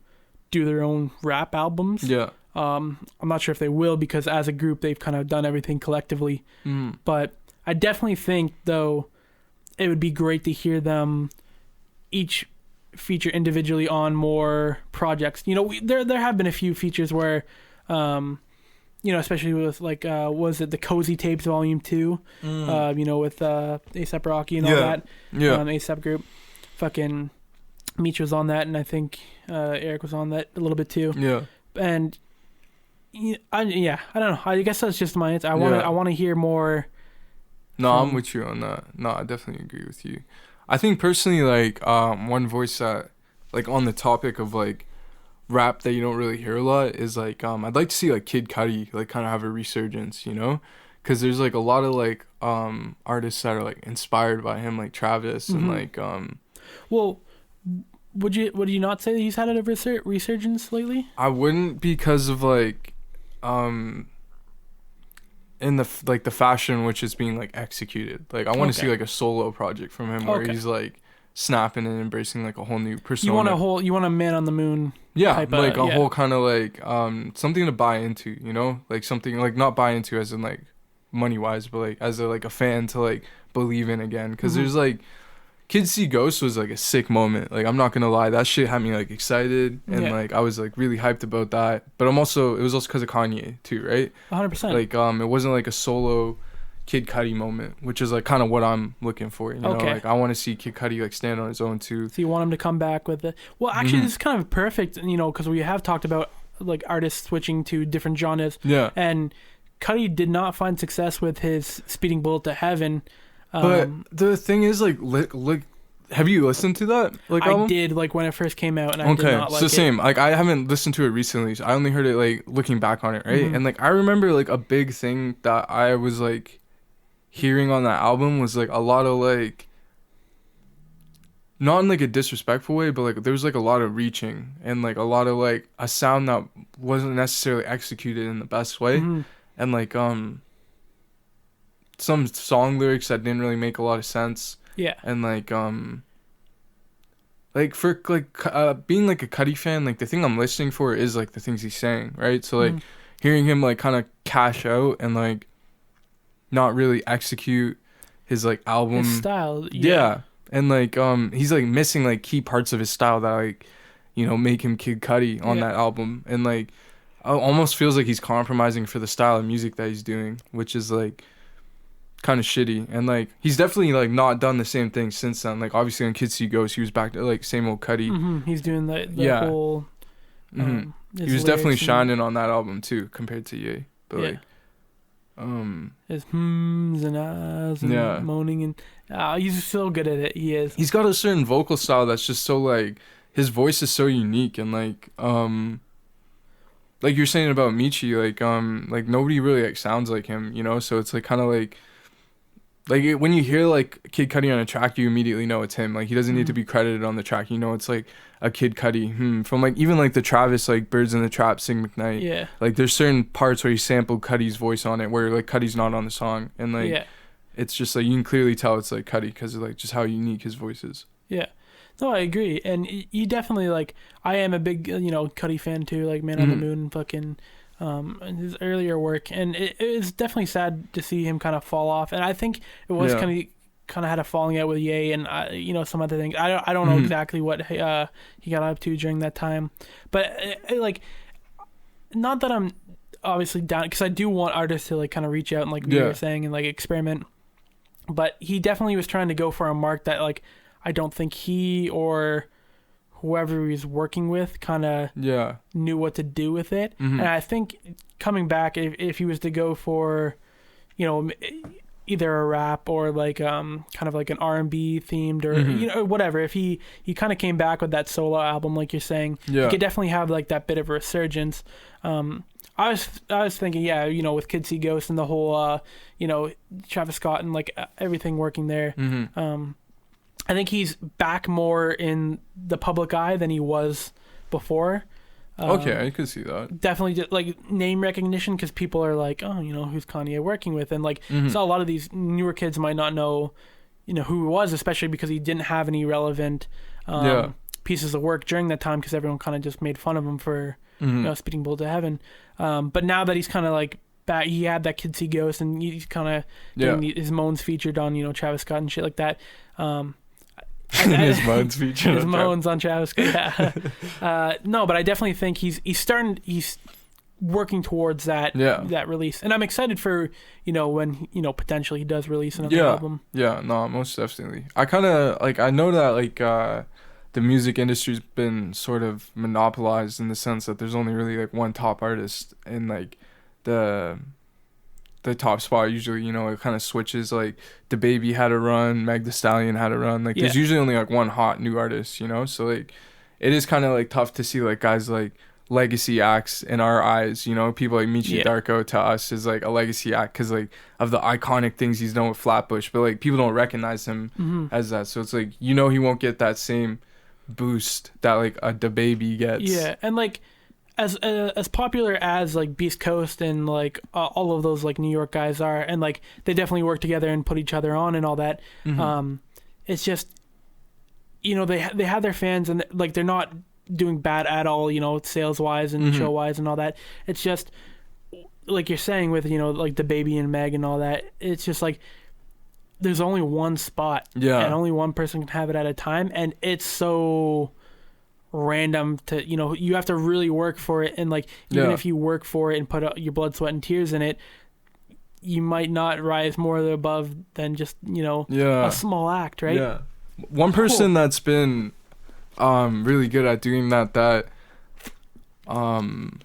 do their own rap albums. I'm not sure if they will, because as a group they've kind of done everything collectively. But I definitely think though, it would be great to hear them each feature individually on more projects. You know, there have been a few features where, you know, especially with like, was it the Cozy Tapes Volume 2? You know, with A$AP Rocky and all that. Yeah. A$AP group. Fucking Meech was on that, and I think Eric was on that a little bit too. Yeah. And I don't know. I guess that's just my answer. I want to hear more. No, I'm with you on that. No, I definitely agree with you. I think personally, like, one voice that, like, on the topic of, like, rap that you don't really hear a lot is, like, I'd like to see, like, Kid Cudi, like, kind of have a resurgence, you know? Because there's, like, a lot of, like, artists that are, like, inspired by him, like Travis, and, like, Well, would you not say that he's had a resurgence lately? I wouldn't, because of, like, in the the fashion which is being like executed. Like I want to see like a solo project from him where he's like snapping and embracing like a whole new persona. You want a Man on the Moon. Type like a whole kind of like something to buy into, you know, like something like not buy into as in like money wise, but like as a fan to like believe in again. Because there's like Kids See Ghosts was like a sick moment. Like I'm not gonna lie, that shit had me like excited and like I was like really hyped about that. But it was also because of Kanye too, right? 100%. Like it wasn't like a solo Kid Cudi moment, which is like kind of what I'm looking for. You know, like I want to see Kid Cudi like stand on his own too. So you want him to come back with it? Well, actually, this is kind of perfect, you know, because we have talked about like artists switching to different genres. Yeah. And Cudi did not find success with his Speeding Bullet to Heaven. But the thing is, like, look, have you listened to that? Like, I album? did, like, when it first came out, and I did not like it. So same. Like, I haven't listened to it recently. So I only heard it, like, looking back on it, right? And, like, I remember, like, a big thing that I was, like, hearing on that album was, like, a lot of, like, not in, like, a disrespectful way, but, like, there was, like, a lot of reaching and, like, a lot of, like, a sound that wasn't necessarily executed in the best way. And, like, some song lyrics that didn't really make a lot of sense. Yeah. And like for like being like a Cudi fan, like the thing I'm listening for is like the things he's saying, right? So like hearing him like kind of cash out and like not really execute his like album his style. Yeah. And like he's like missing like key parts of his style that like, you know, make him Kid Cudi on that album. And like almost feels like he's compromising for the style of music that he's doing, which is like kind of shitty. And like he's definitely like not done the same thing since then. Like obviously on Kids See Ghosts he was back to like same old Cudi. He's doing the whole he was definitely shining on that album too compared to Ye. But like his hms and ahs and moaning and he's so good at it. He is. He's got a certain vocal style that's just so like his voice is so unique. And like you're saying about Michi, like nobody really like sounds like him, you know. So it's like kind of like when you hear like Kid Cudi on a track, you immediately know it's him. Like he doesn't need to be credited on the track, you know. It's like a Kid Cudi from like even like the Travis like Birds in the Trap Sing McKnight. Yeah. Like there's certain parts where he sampled Cudi's voice on it where like Cudi's not on the song, and like it's just like you can clearly tell it's like Cudi because of like just how unique his voice is. Yeah. No, I agree. And he definitely like I am a big Cudi fan too. Like Man on the Moon, fucking. His earlier work, and it is definitely sad to see him kind of fall off. And I think it was kind of had a falling out with Ye and some other things. I don't know exactly what he got up to during that time, but like not that I'm obviously down, because I do want artists to like kind of reach out and like you were saying and like experiment. But he definitely was trying to go for a mark that like I don't think he or whoever he was working with kind of knew what to do with it. And I think coming back, if he was to go for, either a rap or like kind of like an R&B themed or whatever, if he kind of came back with that solo album like you're saying, he could definitely have like that bit of a resurgence. I was thinking, with Kids See Ghosts and the whole Travis Scott and like everything working there. I think he's back more in the public eye than he was before. Okay, I could see that. Definitely just, like name recognition, because people are like, oh, who's Kanye working with? And like, so a lot of these newer kids might not know, who he was, especially because he didn't have any relevant pieces of work during that time, because everyone kind of just made fun of him for Speeding Bullet to Heaven. But now that he's kind of like back. He had that Kids See Ghosts, and he's kind of doing his moans featured on Travis Scott and shit like that. His moans featured. His moans on Travis Scott. Yeah. No, but I definitely think he's working towards that release, and I'm excited for when potentially he does release another album. Yeah, no, most definitely. I kind of I know that the music industry's been sort of monopolized in the sense that there's only really one top artist, and the top spot usually it kind of switches. The Baby had a run, Meg Thee Stallion had a run. There's usually only one hot new artist, so it is kind of tough to see guys legacy acts in our eyes, people like Michi Darko to us is a legacy act because of the iconic things he's done with Flatbush, but people don't recognize him as that, so it's he won't get that same boost that the Baby gets. And as popular as Beast Coast and all of those New York guys are, and they definitely work together and put each other on and all that, it's just they have their fans, and they're not doing bad at all, sales wise and show wise and all that. It's just you're saying with the Baby and Meg and all that, it's just there's only one spot, and only one person can have it at a time, and it's so random to you have to really work for it, and even if you work for it and put your blood, sweat, and tears in it, you might not rise more above than just a small act, right? One person that's been really good at doing that kind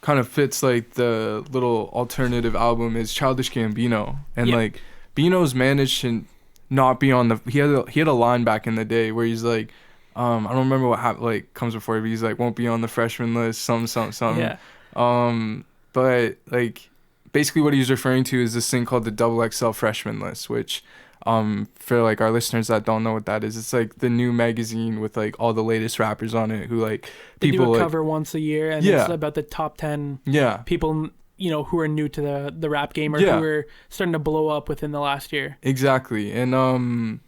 of fits the little alternative album is Childish Gambino, and Bino's managed to not be on the he had a line back in the day where he's I don't remember what comes before it, but he's won't be on the freshman list, something. But basically what he's referring to is this thing called the XXL freshman list, which for our listeners that don't know what that is, it's the new magazine with all the latest rappers on it who they people do a cover once a year, and it's about the top 10 people who are new to the rap game, or who are starting to blow up within the last year. Exactly. And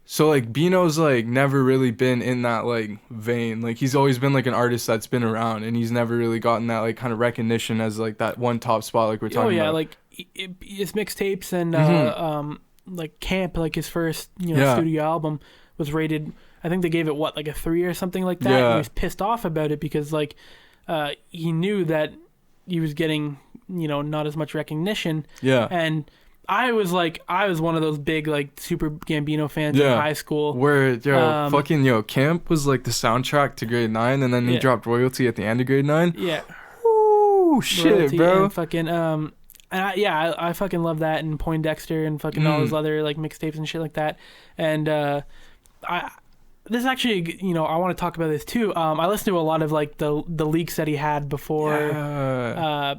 so Bino's never really been in that vein. He's always been an artist that's been around, and he's never really gotten that kind of recognition as that one top spot we're talking about. His mixtapes and Camp, his first studio album was rated, I think they gave it a 3 or something like that. And he was pissed off about it because he knew that he was getting not as much recognition. And I was one of those big super Gambino fans in high school. Where Camp was the soundtrack to grade 9, and then he dropped Royalty at the end of grade 9. Ooh, shit, Royalty, bro. And fucking and I fucking love that, and Poindexter and fucking all those other mixtapes and shit like that. And this actually, I want to talk about this too. I listened to a lot of the leaks that he had before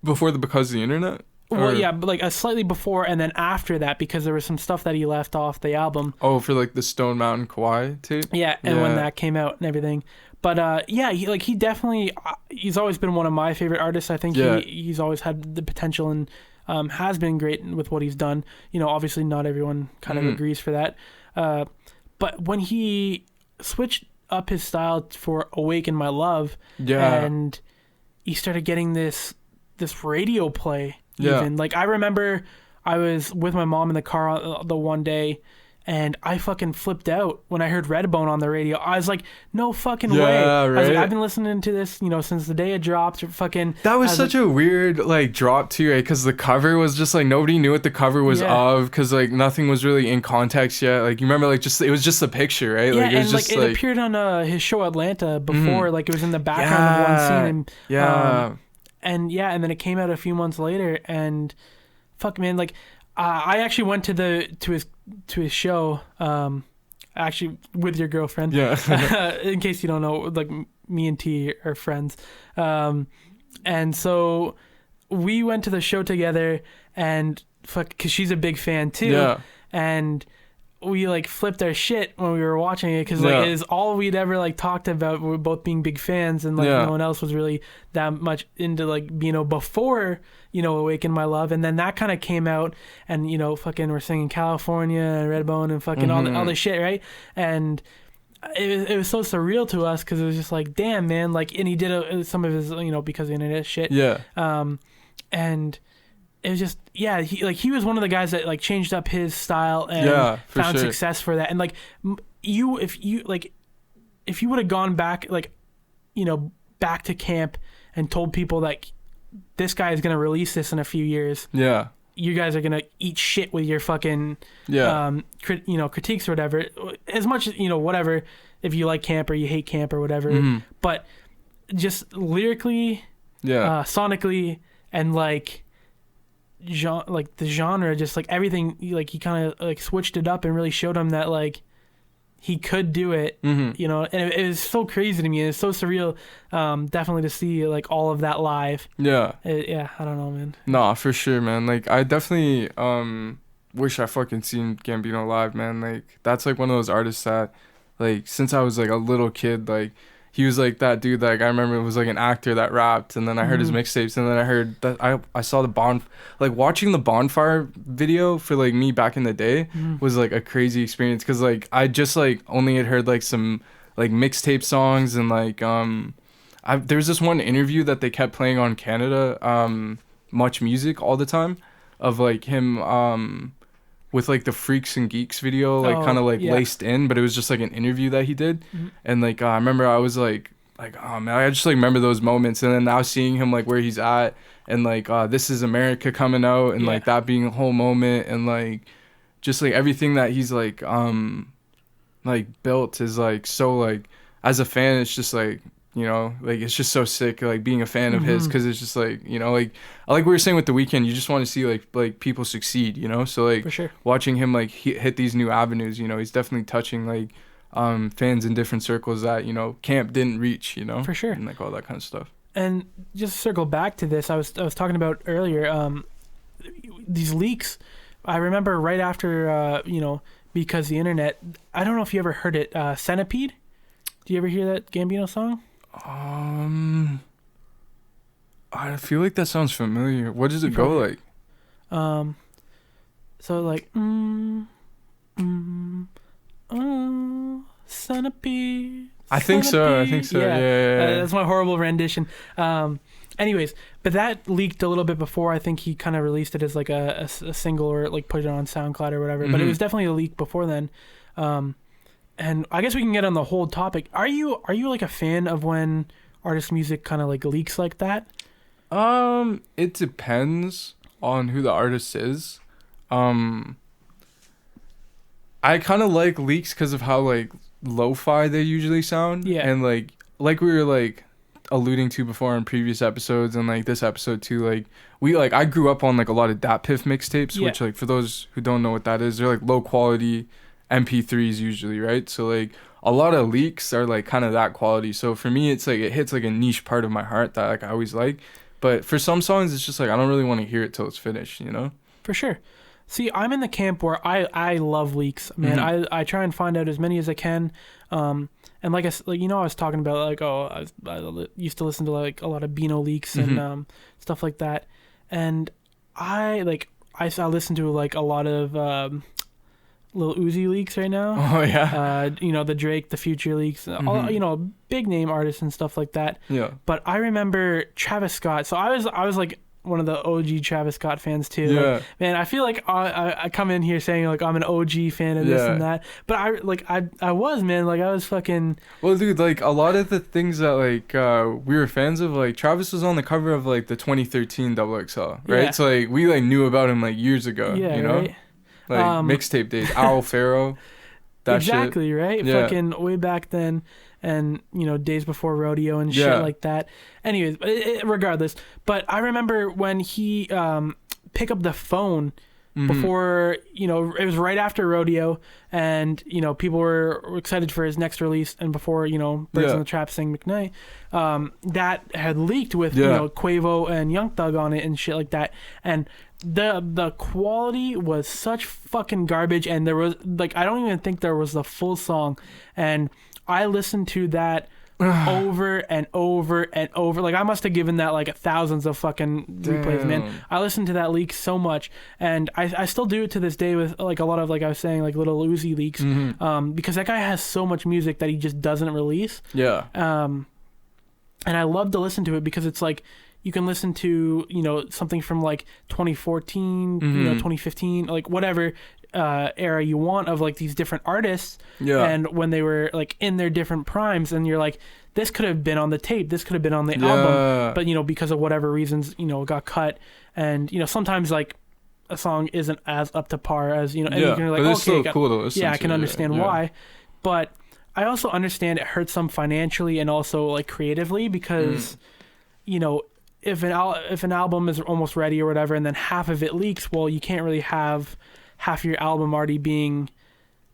before Because of the Internet. Well, but slightly before and then after that, because there was some stuff that he left off the album. Oh, for the Stone Mountain Kauai tape. And when that came out and everything. But he definitely he's always been one of my favorite artists. I think he's always had the potential and has been great with what he's done. Obviously not everyone kind of agrees for that. But when he switched up his style for Awaken My Love, and he started getting this radio play. Even I remember I was with my mom in the car the one day, and I fucking flipped out when I heard Redbone on the radio. I was like, no fucking way. Right? I was I've been listening to this, since the day it dropped. That was such a weird drop too, right? Because the cover was just nobody knew what the cover was of, because nothing was really in context yet. You remember it was just a picture, right? It was just it appeared on his show Atlanta before, it was in the background of one scene. And then it came out a few months later, and fuck, man, I actually went to his show, actually with your girlfriend. In case you don't know, me and T are friends, and so we went to the show together, and because she's a big fan too, and we flipped our shit when we were watching it, because it is all we'd ever talked about. We were both being big fans, and no one else was really that much into before Awaken My Love. And then that kind of came out, and fucking we're singing California and Redbone and fucking all the shit, right? And it was so surreal to us because it was just like, damn, man, like, and he did some of his, because of the internet shit. Yeah. And it was just, yeah, he was one of the guys that like changed up his style and found success for that. And like if you would have gone back, like, back to camp and told people that this guy is going to release this in a few years. Yeah. You guys are going to eat shit with your fucking, critiques or whatever. As much as, whatever, if you like camp or you hate camp or whatever. Mm-hmm. But just lyrically, sonically, and like the genre, just like everything, like he kind of like switched it up and really showed him that like he could do it, and it was so crazy to me. It's so surreal, definitely to see like all of that live. Yeah. I don't know, man. Nah, for sure, man. Like I definitely wish I fucking seen Gambino live, man. Like that's like one of those artists that, like, since I was like a little kid, like he was like that dude. Like I remember it was like an actor that rapped, and then I heard his mixtapes, and then I heard that I saw like watching the Bonfire video for like me back in the day was like a crazy experience, because like I just like only had heard like some like mixtape songs, and like there was this one interview that they kept playing on Canada Much Music all the time of like him with like the Freaks and Geeks video, like kind of like laced in, but it was just like an interview that he did. And like I remember I was like oh man, I just like remember those moments. And then now seeing him like where he's at, and like This Is America coming out, and like that being a whole moment, and like just like everything that he's like built is like so, like as a fan it's just like, like it's just so sick, like being a fan of his, because it's just like, like we were saying with The Weeknd, you just want to see like people succeed, so like for sure. Watching him like hit these new avenues, he's definitely touching like fans in different circles that camp didn't reach, for sure, and like all that kind of stuff. And just to circle back to this, I was talking about earlier, these leaks. I remember right after because the internet, I don't know if you ever heard it, Centipede. Do you ever hear that Gambino song? I feel like that sounds familiar. What does it go like? So like, centipede. I think so. Yeah. That's my horrible rendition. Anyways, but that leaked a little bit before. I think he kind of released it as like a single, or like put it on SoundCloud or whatever. But it was definitely a leak before then. And I guess we can get on the whole topic. Are you like a fan of when artist music kind of like leaks like that? It depends on who the artist is. I kind of like leaks because of how like lo-fi they usually sound. Yeah. And like we were like alluding to before in previous episodes, and like this episode too, like I grew up on like a lot of Dat Piff mixtapes, which like for those who don't know what that is, they're like low quality MP3s usually, right? So like a lot of leaks are like kind of that quality. So for me, it's like it hits like a niche part of my heart that like I always like. But for some songs, it's just like I don't really want to hear it till it's finished, For sure. See, I'm in the camp where I love leaks, man. I try and find out as many as I can. And like I was talking about like, I used to listen to like a lot of Beano leaks and stuff like that. And I listen to like a lot of Lil Uzi leaks right now. Oh yeah. The Drake, the Future leaks, all, big name artists and stuff like that. Yeah. But I remember Travis Scott. So I was like one of the OG Travis Scott fans too. Yeah. Like, man, I feel like I come in here saying like I'm an OG fan of this and that, but I was, man, like I was fucking. Well, dude, like a lot of the things that like we were fans of, like Travis was on the cover of like the 2013 XXL, right? Yeah. So like we like knew about him like years ago, Right? Like mixtape days, Owl Pharaoh. That exactly, shit. Right? Yeah. Fucking way back then, and days before rodeo and shit like that. Anyways, regardless, but I remember when he picked up the phone before, it was right after rodeo, and people were excited for his next release, and before Birds in the Trap sang McKnight, that had leaked with Quavo and Young Thug on it and shit like that, and the quality was such fucking garbage, and there was like I don't even think there was the full song, and I listened to that over and over and over. Like I must have given that like thousands of fucking replays, man. I listened to that leak so much, and I still do it to this day with like a lot of, like I was saying, like little Uzi leaks, because that guy has so much music that he just doesn't release. Yeah. And I love to listen to it because it's like you can listen to, you know, something from like 2014, you know, 2015, like whatever era you want of like these different artists. Yeah. And when they were like in their different primes, and you're like, this could have been on the tape, this could have been on the album, but you know, because of whatever reasons, you know, it got cut. And you know, sometimes like a song isn't as up to par as, you know, and you're like, but it's still cool to listen yeah, to. I can understand why, but I also understand it hurts them financially and also like creatively because, you know, if an album is almost ready or whatever, and then half of it leaks, well, you can't really have half your album already being,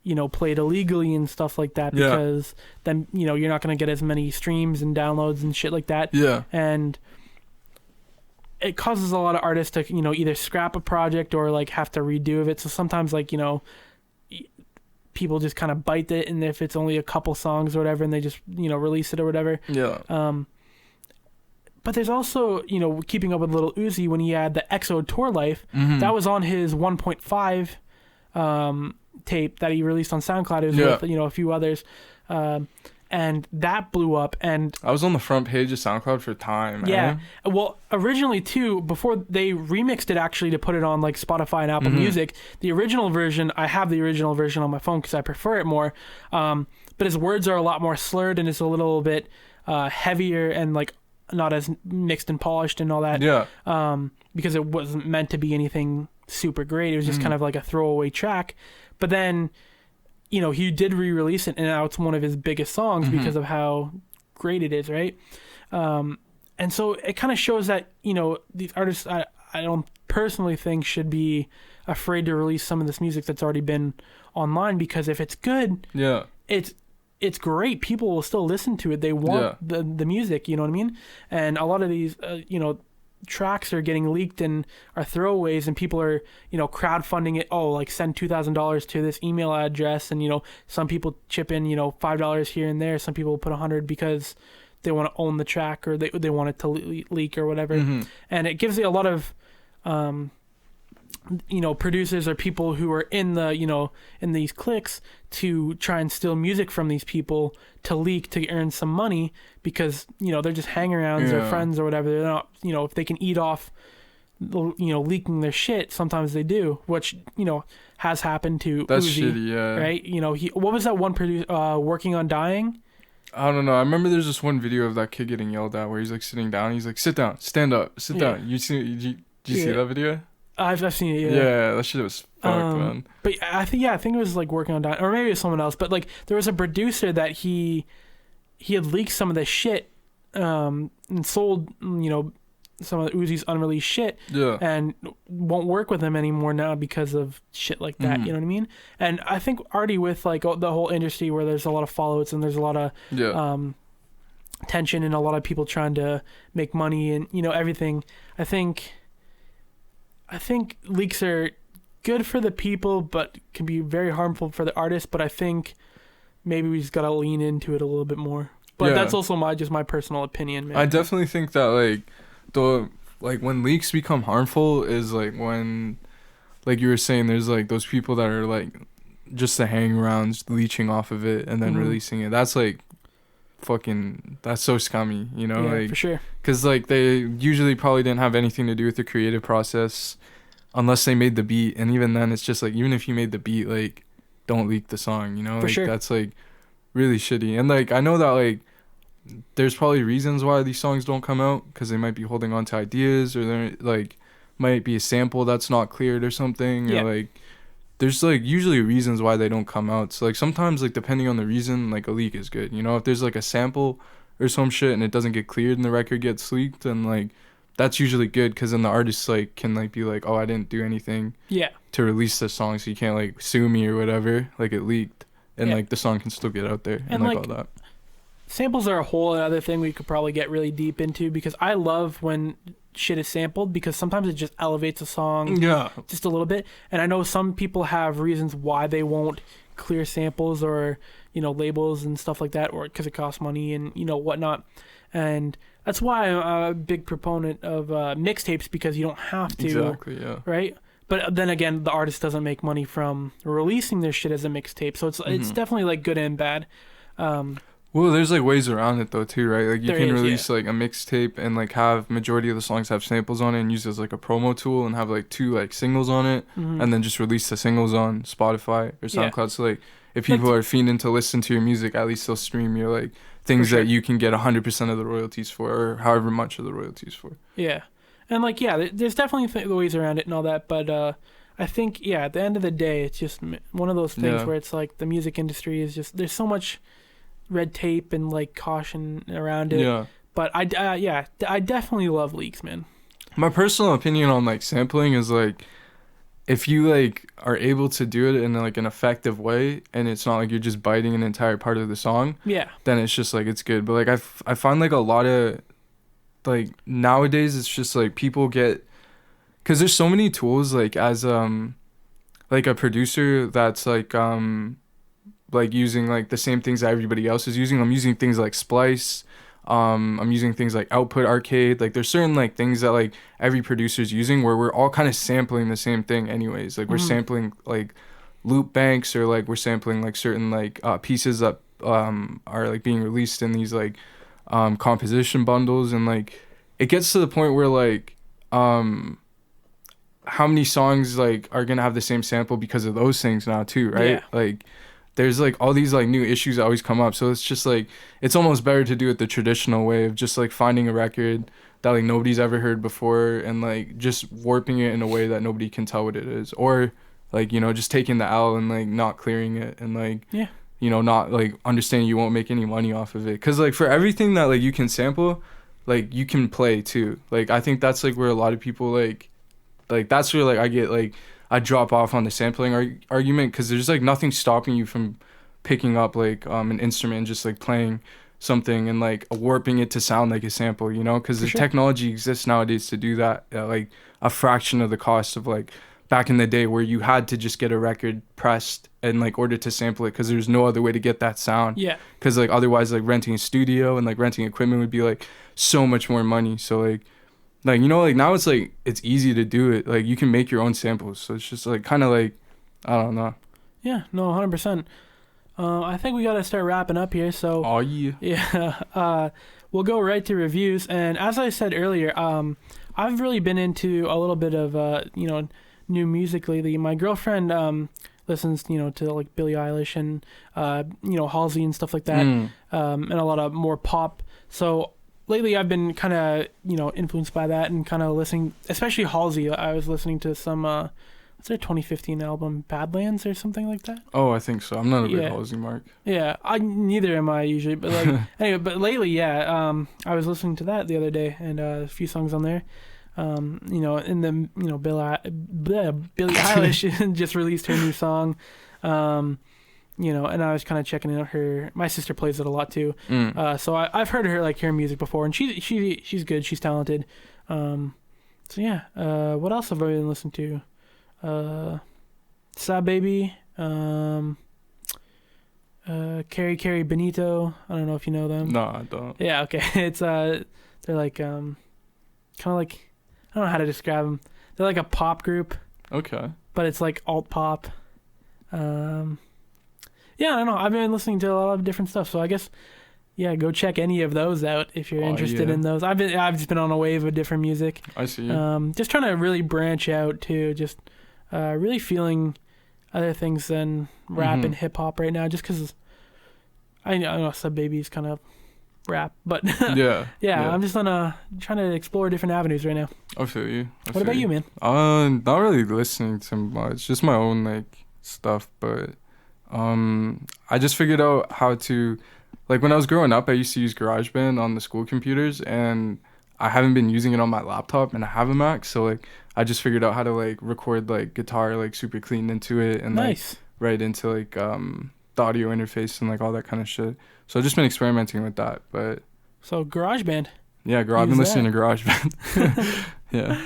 you know, played illegally and stuff like that, because then, you know, you're not going to get as many streams and downloads and shit like that. Yeah. And it causes a lot of artists to, you know, either scrap a project or like have to redo of it. So sometimes, like, you know, people just kind of bite it, and if it's only a couple songs or whatever, and they just, you know, release it or whatever. Yeah. But there's also, you know, keeping up with Lil Uzi, when he had the EXO Tour Life, that was on his 1.5 tape that he released on SoundCloud. It was with, you know, a few others. And that blew up. And I was on the front page of SoundCloud for time. Yeah. Well, originally, too, before they remixed it actually to put it on like Spotify and Apple Music, the original version, I have the original version on my phone because I prefer it more. But his words are a lot more slurred, and it's a little bit heavier and like not as mixed and polished and all that. Yeah. Because it wasn't meant to be anything super great. It was just kind of like a throwaway track. But then, you know, he did re-release it, and now it's one of his biggest songs because of how great it is, right? And so it kind of shows that, you know, these artists, I don't personally think should be afraid to release some of this music that's already been online, because if it's good, it's great. People will still listen to it. They want the music, you know what I mean? And a lot of these, you know, tracks are getting leaked and are throwaways, and people are, you know, crowdfunding it. Oh, like send $2,000 to this email address, and you know, some people chip in, you know, $5 here and there. Some people put $100 because they want to own the track, or they want it to leak or whatever. And it gives you a lot of you know, producers or people who are in the, you know, in these cliques to try and steal music from these people to leak to earn some money, because, you know, they're just hangarounds or friends or whatever. They're not, you know, if they can eat off, you know, leaking their shit, sometimes they do, which, you know, has happened to That's Uzi, shitty, right? You know, what was that one producer, Working on Dying? I don't know. I remember there's this one video of that kid getting yelled at where he's like sitting down. He's like, sit down, stand up, sit down. Did you see that video? I've seen it, yeah, that shit was fucked, man. But I think it was like Working on Dying, or maybe it was someone else. But like, there was a producer that he had leaked some of this shit, and sold, you know, some of Uzi's unreleased shit, and won't work with him anymore now because of shit like that. You know what I mean? And I think already with like the whole industry where there's a lot of fallouts and there's a lot of tension and a lot of people trying to make money and, you know, everything. I think leaks are good for the people, but can be very harmful for the artist. But I think maybe we just gotta lean into it a little bit more. But that's also my personal opinion, man. I definitely think that when leaks become harmful is like when, like you were saying, there's like those people that are like just the hang-arounds leeching off of it and then releasing it. That's like that's so scummy, you know? Yeah, like, for sure. Because like they usually probably didn't have anything to do with the creative process unless they made the beat, and even then it's just like, even if you made the beat, like, don't leak the song, you know? For like, sure. That's like really shitty. And like I know that like there's probably reasons why these songs don't come out, because they might be holding on to ideas, or there like might be a sample that's not cleared or something, or like there's like usually reasons why they don't come out. So like sometimes, like depending on the reason, like a leak is good, you know? If there's like a sample or some shit and it doesn't get cleared and the record gets leaked, then like that's usually good, because then the artist like can like be like, oh, I didn't do anything to release this song, so you can't like sue me or whatever, like it leaked, and like the song can still get out there and like all that. Samples are a whole other thing we could probably get really deep into, because I love when shit is sampled, because sometimes it just elevates a song Yeah. just a little bit. And I know some people have reasons why they won't clear samples or, labels and stuff like that, or because it costs money and, whatnot. And that's why I'm a big proponent of mixtapes, because you don't have to. Exactly, yeah. Right? But then again, the artist doesn't make money from releasing their shit as a mixtape. So it's definitely like good and bad. Well, there's like ways around it though too, right? Like you can release yeah. like a mixtape and like have majority of the songs have samples on it and use it as like a promo tool and have like 2 like singles on it, and then just release the singles on Spotify or SoundCloud. Yeah. So like if people are fiending to listen to your music, at least they'll stream your like things that you can get 100% of the royalties for, or however much of the royalties for. Yeah, and like there's definitely ways around it and all that, but I think at the end of the day, it's just one of those things where it's like the music industry is just, there's so much red tape and like caution around it. Yeah. But I definitely love leaks, man. My personal opinion on like sampling is like, if you like are able to do it in like an effective way and it's not like you're just biting an entire part of the song, then it's just like it's good. But like I find like a lot of like nowadays it's just like people get, because there's so many tools like as like a producer that's like using like the same things that everybody else is using. I'm using things like Splice. I'm using things like Output Arcade. Like there's certain like things that like every producer's using where we're all kind of sampling the same thing anyways. Like we're sampling like loop banks, or like we're sampling like certain like pieces that are like being released in these like composition bundles, and like it gets to the point where like how many songs like are gonna have the same sample because of those things now too, right? Yeah. Like there's like all these like new issues that always come up, so it's just like it's almost better to do it the traditional way of just like finding a record that like nobody's ever heard before and like just warping it in a way that nobody can tell what it is, or like just taking the L and like not clearing it and like not like understanding you won't make any money off of it, because like for everything that like you can sample, like you can play too. Like I think that's like where a lot of people like that's where like I drop off on the sampling argument, because there's like nothing stopping you from picking up like an instrument and just like playing something and like warping it to sound like a sample, because the technology exists nowadays to do that at like a fraction of the cost of like back in the day where you had to just get a record pressed and like order to sample it, because there's no other way to get that sound, because like otherwise like renting a studio and like renting equipment would be like so much more money. So like like now it's like it's easy to do it, like you can make your own samples, so it's just like kind of like I don't know. Yeah, no, 100%. I think we gotta start wrapping up here, so we'll go right to reviews. And as I said earlier, I've really been into a little bit of new music lately. My girlfriend listens to like Billie Eilish and Halsey and stuff like that, and a lot of more pop. So lately I've been kind of influenced by that and kind of listening, especially Halsey. I was listening to some what's their 2015 album, Badlands or something like that? Oh, I think so. I'm not a big Halsey mark. Yeah, neither am I usually, but like anyway, but lately I was listening to that the other day, and a few songs on there. And then Billie Eilish just released her new song. And I was kind of checking out my sister plays it a lot too. So I've heard her music before, and she's good. She's talented. So yeah. What else have I been listening to? Sad Baby. Carrie Benito. I don't know if you know them. No, I don't. Yeah. Okay. It's they're like kind of like, I don't know how to describe them. They're like a pop group. Okay. But it's like alt pop. Yeah, I don't know. I've been listening to a lot of different stuff, so I guess, go check any of those out if you're interested in those. I've just been on a wave of different music. I see. Just trying to really branch out to just really feeling other things than rap and hip hop right now. Just because I know Sub Baby's kind of rap, but yeah, I'm just trying to explore different avenues right now. I feel you. What about you, man? Not really listening to much, just my own like stuff, but. I just figured out how to, like when I was growing up, I used to use GarageBand on the school computers, and I haven't been using it on my laptop, and I have a Mac, so like I just figured out how to like record like guitar like super clean into it and like right into like the audio interface and like all that kind of shit. So I've just been experimenting with that, but so GarageBand. Yeah, I've been listening to GarageBand. Yeah.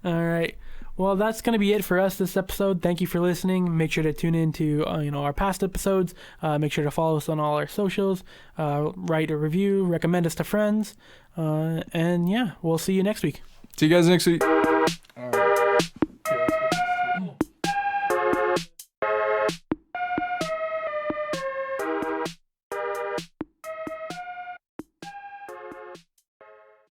All right. Well, that's going to be it for us this episode. Thank you for listening. Make sure to tune in to our past episodes. Make sure to follow us on all our socials. Write a review. Recommend us to friends. And yeah, we'll see you next week. See you guys next week.